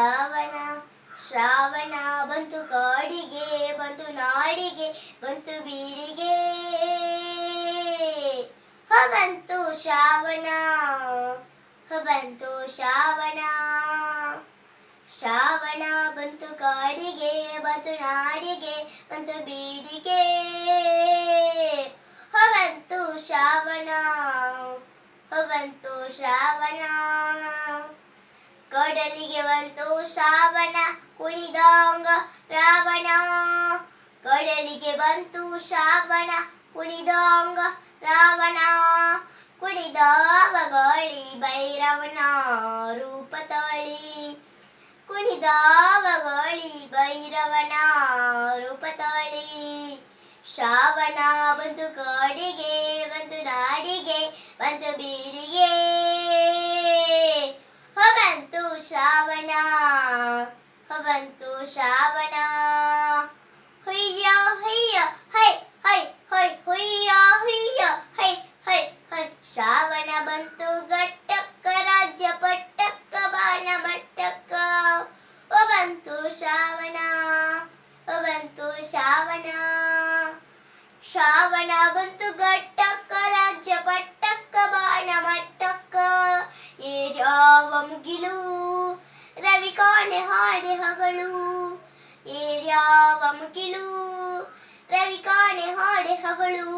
ಶ್ರಾವಣ ಶ್ರಾವಣ ಬಂತು ಕಾಡಿಗೆ, ಬಂತು ನಾಡಿಗೆ, ಬಂತು ಬೀಡಿಗೆ. ಬಂತು ಶ್ರಾವಣ, ಬಂತು ಶ್ರಾವಣ. ಶ್ರಾವಣ ಬಂತು ಕಾಡಿಗೆ, ಬಂತು ನಾಡಿಗೆ, ಬಂತು ಬೀಡಿಗೆ. ಬಂತು ಶ್ರಾವಣ, ಬಂತು ಶ್ರಾವಣ. ಕಡಲಿಗೆ ಬಂತು ಶ್ರಾವಣ, ಕುಣಿದಾಂಗ ರಾವಣ. ಕಡಲಿಗೆ ಬಂತು ಶ್ರಾವಣ, ಕುಣಿದಾಂಗ ರಾವಣ. ಕುಣಿದಾವ ಗಾಳಿ ಭೈರವನ ರೂಪ ತಾಳಿ. ಕುಣಿದಾವ ಗಾಳಿ ಭೈರವನ ರೂಪ ತಾಳಿ. ಶ್ರಾವಣ ಬಂತು ಕಾಡಿಗೆ, ಬಂತು ನಾಡಿಗೆ, ಬಂತು ಬೀಡಿಗೆ. ಬಂತು ಶ್ರಾವಣ, ಬಂತು ಶ್ರಾವಣ. ಹುಯ್ಯ ಹುಯ್ಯ ಹೈ ಹೈ ಹೈ ಹುಯ್ಯ ಹುಯ್ಯ ಹೈ ಹೈ ಹೈ. ಶ್ರಾವಣ ಬಂತು ಘಟ್ಟಕ್ಕ, ರಾಜ್ಯ ಪಟ್ಟಕ್ಕ, ಬಾಣ ಭಟ್ಟಕ್ಕ. ಬಂತು ಶ್ರಾವಣ, ಬಂತು ಶ್ರಾವಣ. ಶ್ರಾವಣ ಬಂತು ಘಟ್ಟಕ್ಕ, ರಾಜ್ಯ ಪಟ್ಟಕ್ಕ, ಬಾಣ ಮಟ್ಟಕ್ಕ. ಏರ್ಯಾವ ಮುಗಿಲು ರವಿ ಕಾಣೆ ಹಾಡೆ ಹಗಳು. ಏರ್ಯಾವ ಮುಗಿಲು ರವಿ ಕಾಣೆ ಹಾಡೆ ಹಗಳು.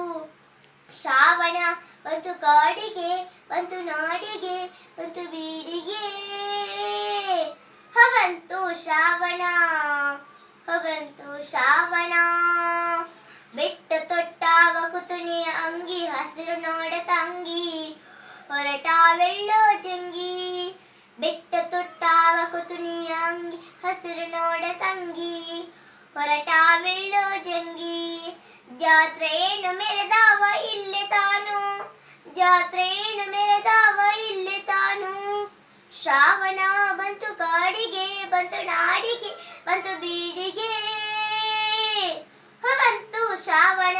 ಶ್ರಾವಣ ಬಂತು ಕಾಡಿಗೆ, ಬಂತು ನಾಡಿಗೆ, ಬಂತು ಬೀಡಿಗೆ. ಬಂತು ಶ್ರಾವಣ, ಬಂತು ಶ್ರಾವಣ. ಬೆಟ್ಟ ತೊಟ್ಟಾವ ಕುತುನೆಯ ಅಂಗಿ, ಹಸಿರು ನೋಡ ತಂಗಿ, ಹೊರಟಾವೆಳ್ಳೋ ಜಂಗಿ. ಬೆಟ್ಟ ತೊಟ್ಟಾವ ಕುತುನೆಯ ಅಂಗಿ, ಹಸಿರು ನೋಡ ತಂಗಿ, ಹೊರಟಾವೆಳ್ಳೋ ಜಂಗಿ. ಜಾತ್ರೆಯನ್ನು ಮೆರೆದಾವ ಇಲ್ಲೇ ತಾನು, ಜಾತ್ರೆಯನ್ನು ಮೆರೆದಾವ ಇಲ್ಲೇ ತಾನು. ಶ್ರಾವಣ ಬಂತು ಕಾಡಿಗೆ, ಬಂತು ನಾಡಿಗೆ, ಬಂತು ಬೀಡಿಗೆ. ಬಂತು ಶ್ರಾವಣ.